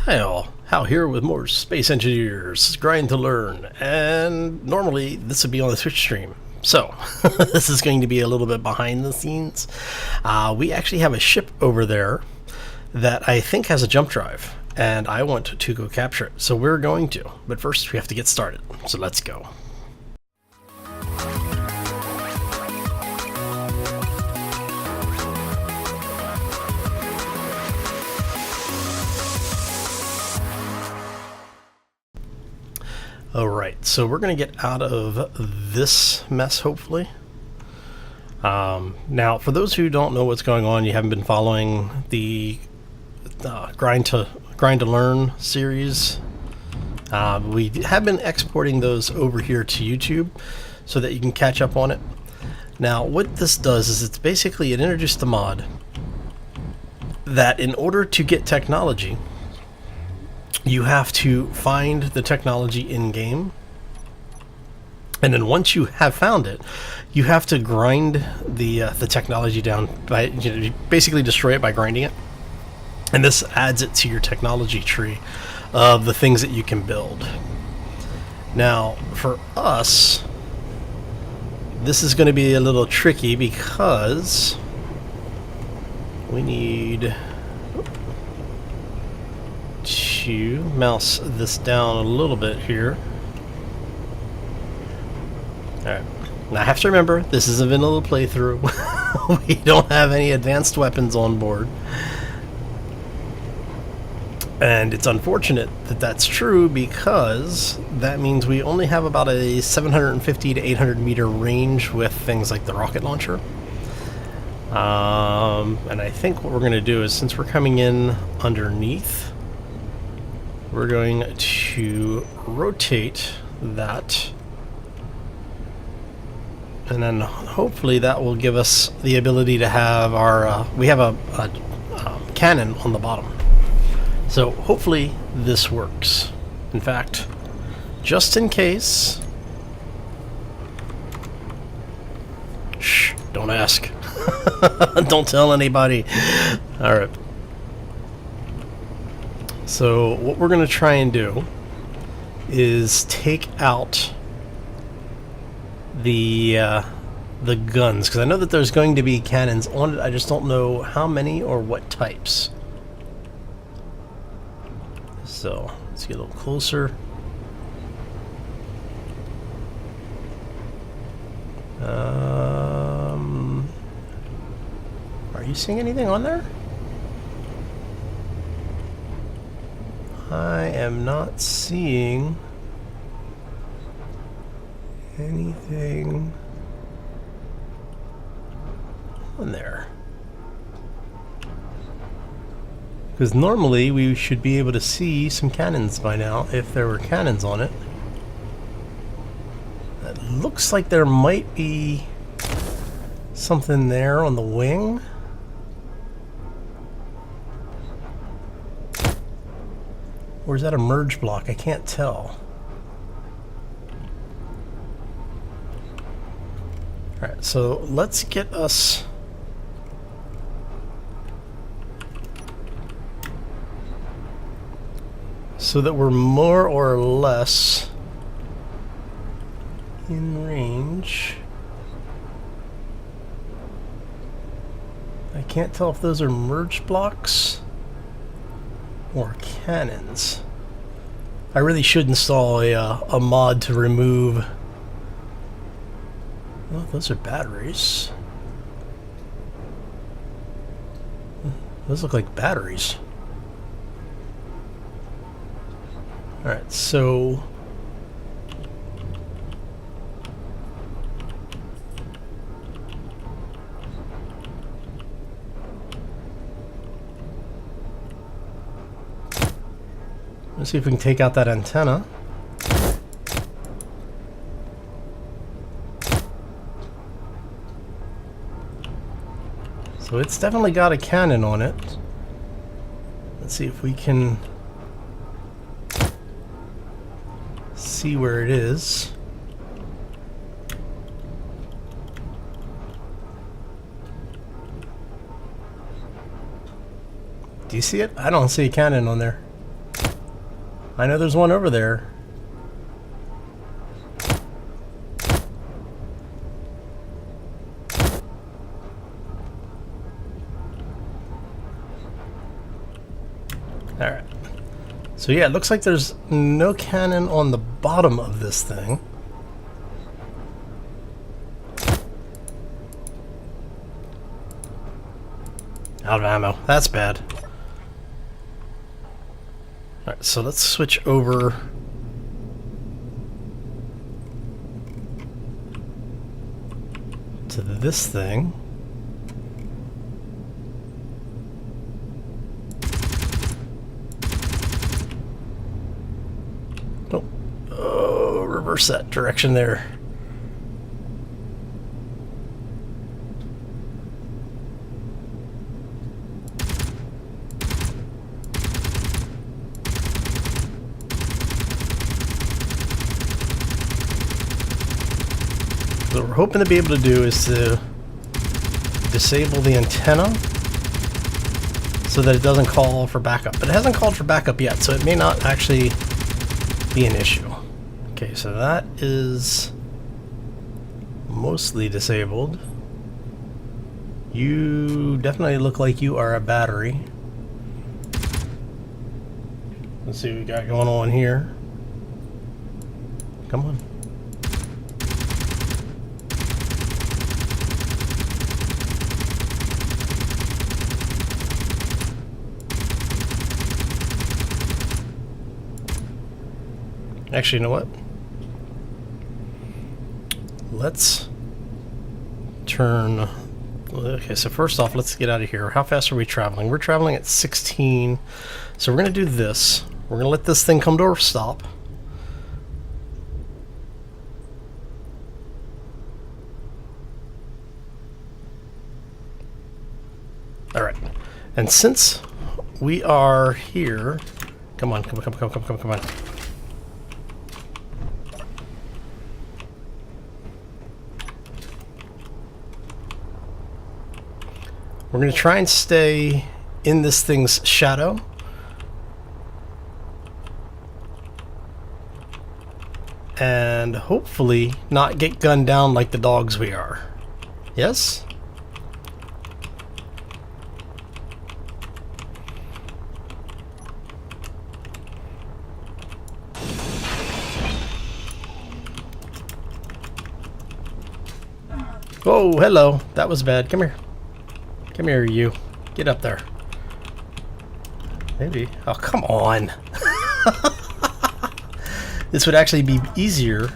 Hi all, Hal here with more Space Engineers, Grind to Learn, and normally this would be on the Twitch stream. So, this is going to be a little bit behind the scenes. We actually have a ship over there that I think has a jump drive, and I want to go capture it. So we're going to, but first we have to get started. So let's go. Alright, so we're going to get out of this mess, hopefully. Now, for those who don't know what's going on, you haven't been following the Grind to Learn series. We have been exporting those over here to YouTube so that you can catch up on it. Now, what this does is it introduced the mod that in order to get technology, you have to find the technology in-game, and then once you have found it, you have to grind the technology down by basically destroy it by grinding it, and this adds it to your technology tree of the things that you can build. Now, for us, this is going to be a little tricky because we need to mouse this down a little bit here. Alright, now I have to remember this is a vanilla playthrough. We don't have any advanced weapons on board, and it's unfortunate that that's true because that means we only have about a 750 to 800 meter range with things like the rocket launcher. And I think what we're going to do is, since we're coming in underneath, we're going to rotate that, and then hopefully that will give us the ability to have our we have a cannon on the bottom, so hopefully this works. In fact, just in case, shh, don't ask. Don't tell anybody. All right. So what we're going to try and do is take out the guns, because I know that there's going to be cannons on it. I just don't know how many or what types. So let's get a little closer. Are you seeing anything on there? I am not seeing anything on there. Because normally we should be able to see some cannons by now if there were cannons on it. It looks like there might be something there on the wing. Or is that a merge block? I can't tell. Alright, so let's get us so that we're more or less in range. I can't tell if those are merge blocks or cannons. I really should install a mod to remove. Oh, those are batteries. Those look like batteries. Alright, so let's see if we can take out that antenna. So it's definitely got a cannon on it. Let's see if we can see where it is. Do you see it? I don't see a cannon on there. I know there's one over there. Alright. So yeah, it looks like there's no cannon on the bottom of this thing. Out of ammo. That's bad. Alright, so let's switch over to this thing. Oh, reverse that direction there. What we're hoping to be able to do is to disable the antenna so that it doesn't call for backup. But it hasn't called for backup yet, so it may not actually be an issue. Okay, so that is mostly disabled. You definitely look like you are a battery. Let's see what we got going on here. Come on. Actually, you know what? Let's turn... Okay, so first off, let's get out of here. How fast are we traveling? We're traveling at 16. So we're going to do this. We're going to let this thing come to a stop. Alright. And since we are here... Come on, come on. We're going to try and stay in this thing's shadow. And hopefully not get gunned down like the dogs we are. Yes? Oh, hello. That was bad. Come here. Come here, you. Get up there. Maybe. Oh, come on. This would actually be easier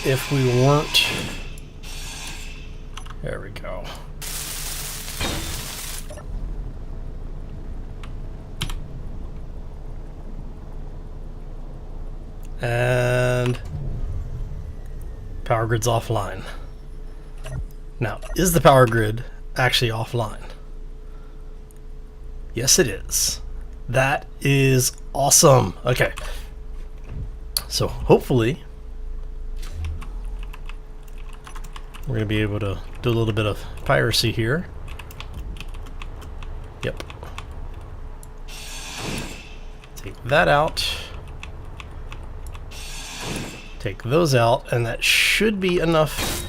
if we weren't... There we go. And... Power grid's offline. Now, is the power grid actually offline? Yes, it is. That is awesome. Okay. So, hopefully, we're going to be able to do a little bit of piracy here. Yep. Take that out. Take those out, and that should be enough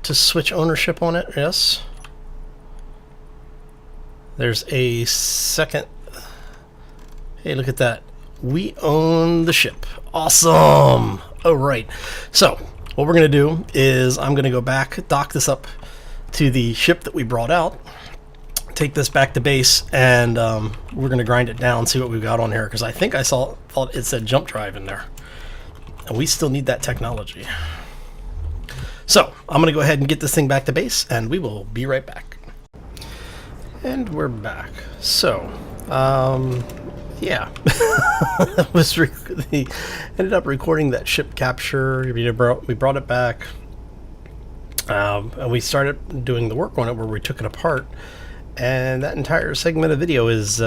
to switch ownership on it. Yes. There's a second. Hey, look at that. We own the ship. Awesome. Oh, right. So what we're going to do is I'm going to go back, dock this up to the ship that we brought out, take this back to base, and we're going to grind it down, see what we've got on here, because I think I thought it said jump drive in there. And we still need that technology. So, I'm going to go ahead and get this thing back to base, and we will be right back. And we're back. So, yeah. Ended up recording that ship capture. We brought it back. And we started doing the work on it where we took it apart. And that entire segment of video is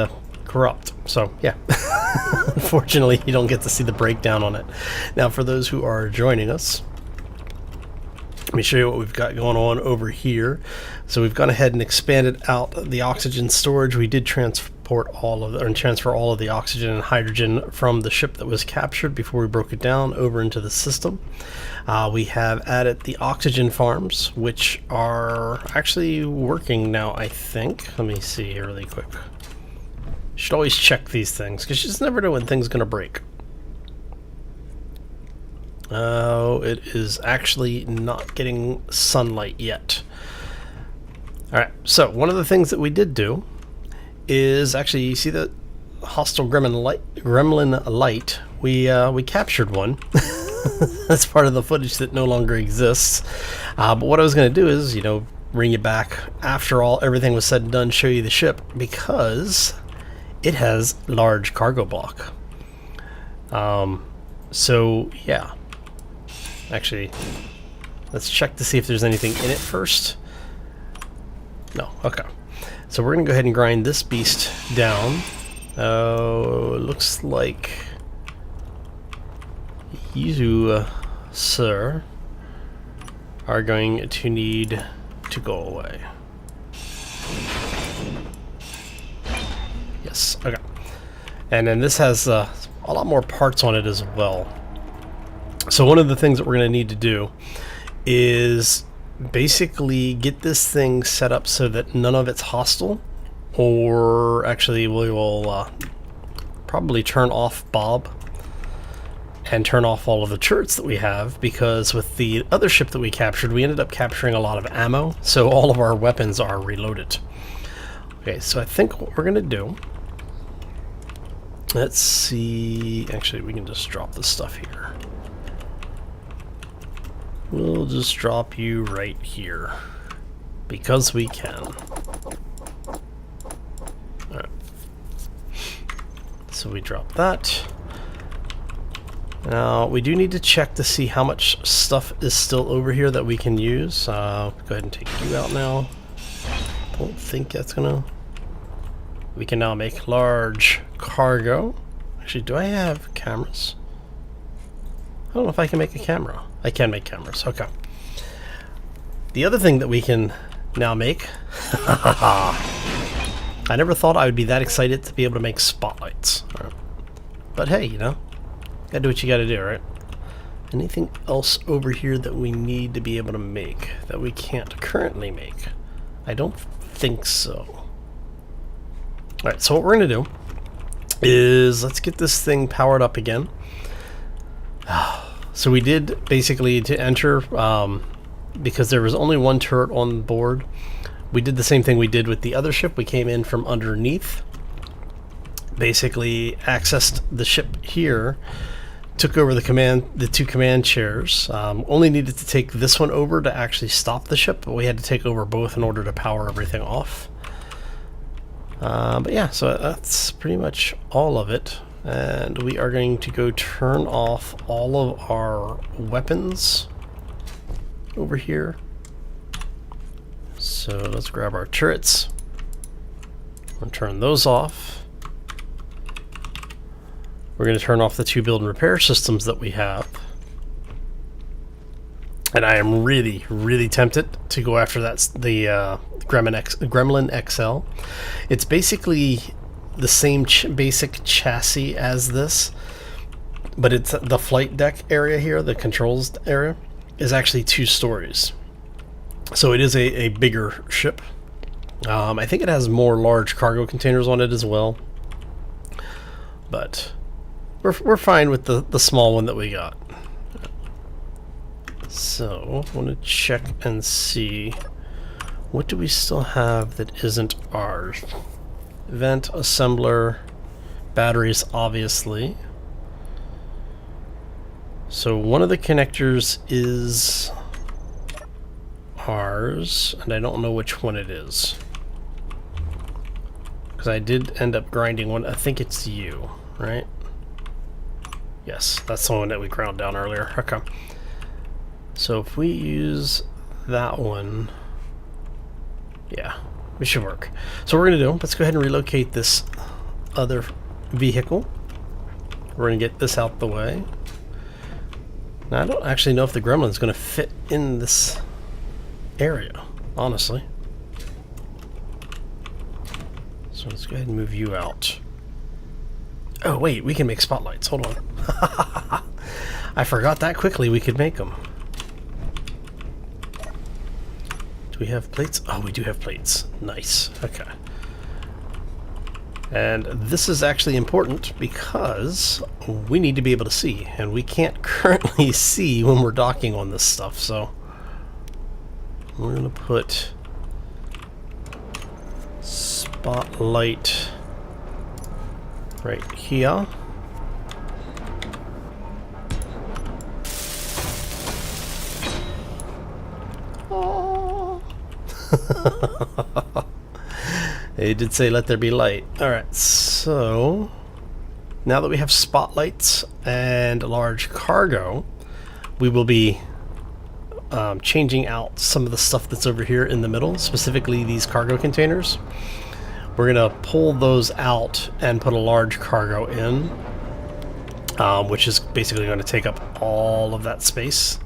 corrupt. So, yeah. Unfortunately, you don't get to see the breakdown on it. Now, for those who are joining us, Let me show you what we've got going on over here. So we've gone ahead and expanded out the oxygen storage. We did transfer all of the oxygen and hydrogen from the ship that was captured before we broke it down over into the system. We have added the oxygen farms, which are actually working now, I think. Let me see here really quick. Should always check these things because you just never know when things are going to break. Oh, it is actually not getting sunlight yet. Alright, so one of the things that we did do is actually, you see the hostile gremlin light? We captured one. That's part of the footage that no longer exists. But what I was going to do is, you know, bring you back after everything was said and done, show you the ship, because it has large cargo block. So yeah. Actually, let's check to see if there's anything in it first. No, okay. So we're gonna go ahead and grind this beast down. Oh, it looks like you, sir, are going to need to go away. Yes, okay. And then this has a lot more parts on it as well. So one of the things that we're going to need to do is basically get this thing set up so that none of it's hostile, or actually we will probably turn off Bob and turn off all of the turrets that we have, because with the other ship that we captured, we ended up capturing a lot of ammo, so all of our weapons are reloaded. Okay, so I think what we're going to do, let's see, actually we can just drop this stuff here. We'll just drop you right here, because we can. Alright. So we drop that. Now, we do need to check to see how much stuff is still over here that we can use. Go ahead and take you out now. Don't think that's gonna... We can now make large cargo. Actually, do I have cameras? I don't know if I can make a camera. I can make cameras, okay. The other thing that we can now make... I never thought I would be that excited to be able to make spotlights. Right. But hey, you know, gotta do what you gotta do, right? Anything else over here that we need to be able to make that we can't currently make? I don't think so. Alright, so what we're gonna do is let's get this thing powered up again. So we did basically, to enter, because there was only one turret on board, we did the same thing we did with the other ship. We came in from underneath, basically accessed the ship here, took over the two command chairs. Only needed to take this one over to actually stop the ship, but we had to take over both in order to power everything off. But yeah, so that's pretty much all of it. And we are going to go turn off all of our weapons over here. So let's grab our turrets and turn those off. We're going to turn off the two build and repair systems that we have. And I am really, really tempted to go after the Gremlin XL. It's basically the same basic chassis as this, but it's the flight deck area here, the controls area, is actually 2 stories. So it is a bigger ship. I think it has more large cargo containers on it as well. But we're fine with the small one that we got. So I want to check and see, what do we still have that isn't ours? Vent, assembler, batteries, obviously. So one of the connectors is ours, and I don't know which one it is, because I did end up grinding one. I think it's you, right? Yes, that's the one that we ground down earlier. Okay. So if we use that one, yeah, it should work. So what we're going to do, let's go ahead and relocate this other vehicle. We're going to get this out the way. Now, I don't actually know if the gremlin's going to fit in this area, honestly. So let's go ahead and move you out. Oh, wait, we can make spotlights. Hold on. I forgot that quickly we could make them. Do we have plates? Oh, we do have plates. Nice. Okay. And this is actually important because we need to be able to see, and we can't currently see when we're docking on this stuff, so we're going to put spotlight right here. Oh. It did say let there be light. Alright, so now that we have spotlights and large cargo, we will be changing out some of the stuff that's over here in the middle, specifically these cargo containers. We're going to pull those out and put a large cargo in, which is basically going to take up all of that space.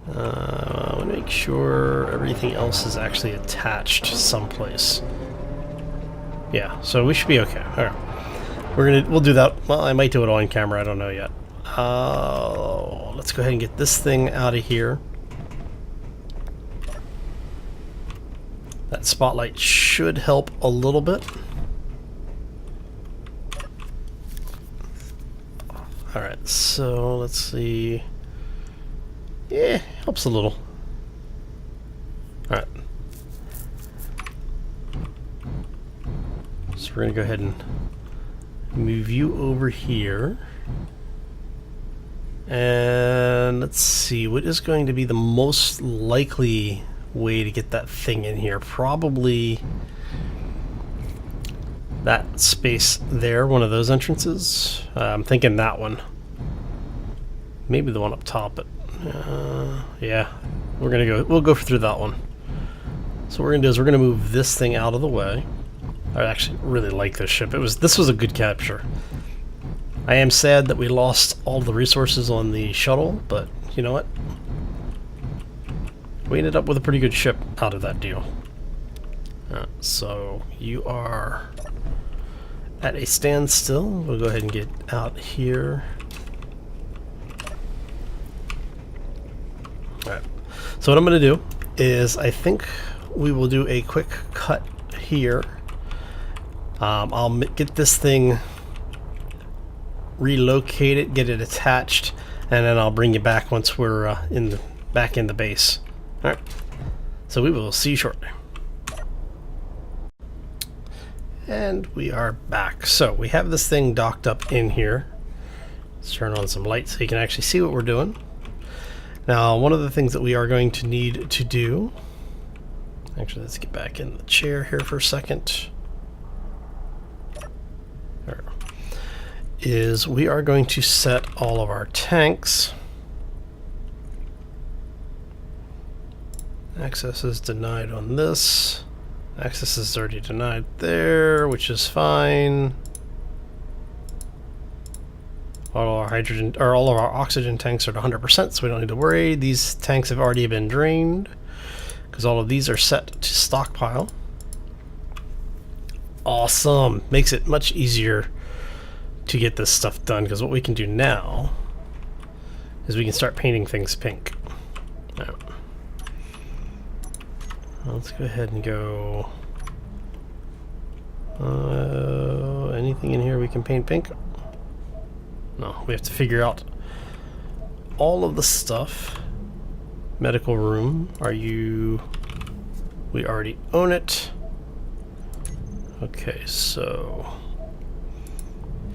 I want to make sure everything else is actually attached someplace. Yeah, so we should be okay. All right, we'll do that. Well, I might do it on camera. I don't know yet. Let's go ahead and get this thing out of here. That spotlight should help a little bit. All right, so let's see. Yeah, helps a little. All right. So we're going to go ahead and move you over here. And let's see, what is going to be the most likely way to get that thing in here? Probably that space there, one of those entrances. I'm thinking that one. Maybe the one up top, but yeah, we'll go through that one. So what we're gonna do is we're gonna move this thing out of the way. I actually really like this ship. This was a good capture. I am sad that we lost all the resources on the shuttle, but you know what? We ended up with a pretty good ship out of that deal. So you are at a standstill. We'll go ahead and get out here. Alright. So what I'm going to do is I think we will do a quick cut here. I'll get this thing relocated, get it attached, and then I'll bring you back once we're back in the base. Alright, so we will see you shortly. And we are back. So we have this thing docked up in here. Let's turn on some lights so you can actually see what we're doing. Now, one of the things that we are going to need to do, actually let's get back in the chair here for a second, is we are going to set all of our tanks. Access is denied on this. Access is already denied there, which is fine. All our hydrogen or all of our oxygen tanks are at 100%, so we don't need to worry. These tanks have already been drained because all of these are set to stockpile. Awesome. Makes it much easier to get this stuff done, because what we can do now is we can start painting things pink. Now, let's go ahead and go anything in here we can paint pink? No, we have to figure out all of the stuff. Medical room, we already own it. Okay, so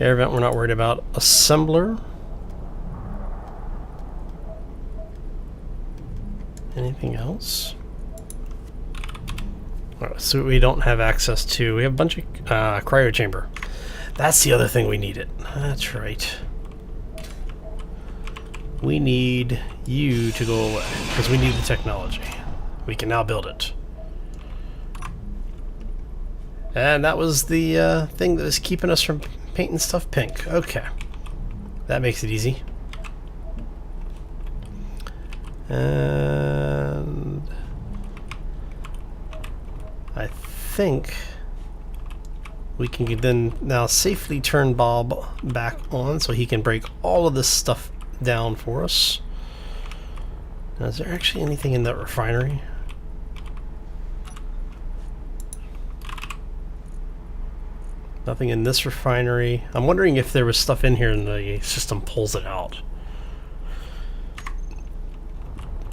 air vent we're not worried about. Assembler. Anything else? Alright, so we don't have access to. We have a bunch of cryo chamber. That's the other thing we needed. That's right. We need you to go away because we need the technology. We can now build it. And that was the thing that was keeping us from painting stuff pink. Okay. That makes it easy. And I think we can then now safely turn Bob back on so he can break all of this stuff down for us. Now, is there actually anything in that refinery? Nothing in this refinery. I'm wondering if there was stuff in here and the system pulls it out.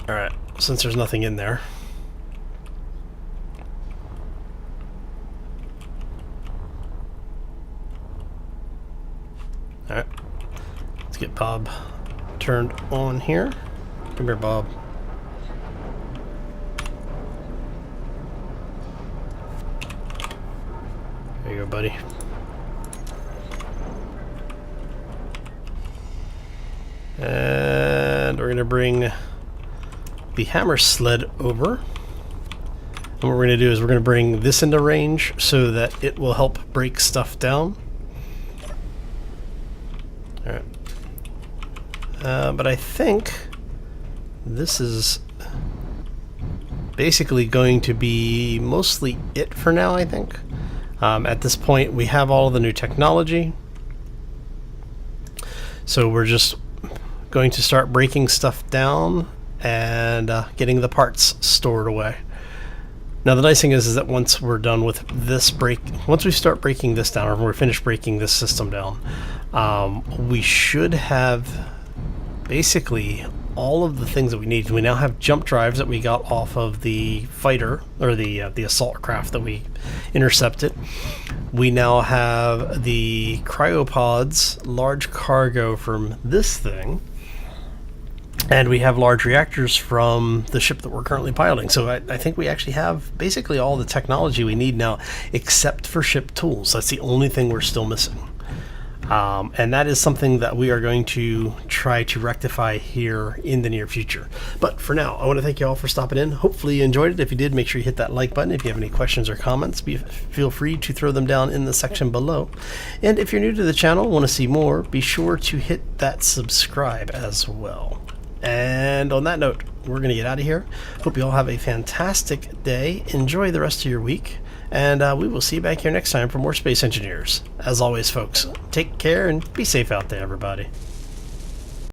Alright, since there's nothing in there. Alright, let's get Bob turned on here. Come here, Bob. There you go, buddy. And we're going to bring the hammer sled over. And what we're going to do is we're going to bring this into range so that it will help break stuff down. Alright. But I think this is basically going to be mostly it for now, I think. At this point, we have all of the new technology. So we're just going to start breaking stuff down and getting the parts stored away. Now the nice thing is that once we're done with this once we start breaking this down, or we're finished breaking this system down, we should have basically all of the things that we need. We now have jump drives that we got off of the fighter, or the assault craft that we intercepted. We now have the cryopods, large cargo from this thing. And we have large reactors from the ship that we're currently piloting. So I think we actually have basically all the technology we need now, except for ship tools. That's the only thing we're still missing. And that is something that we are going to try to rectify here in the near future. But for now, I want to thank you all for stopping in. Hopefully you enjoyed it. If you did, make sure you hit that like button. If you have any questions or comments, feel free to throw them down in the section below. And if you're new to the channel, want to see more, be sure to hit that subscribe as well. And on that note, we're going to get out of here. Hope you all have a fantastic day. Enjoy the rest of your week. And we will see you back here next time for more Space Engineers. As always, folks, take care and be safe out there, everybody.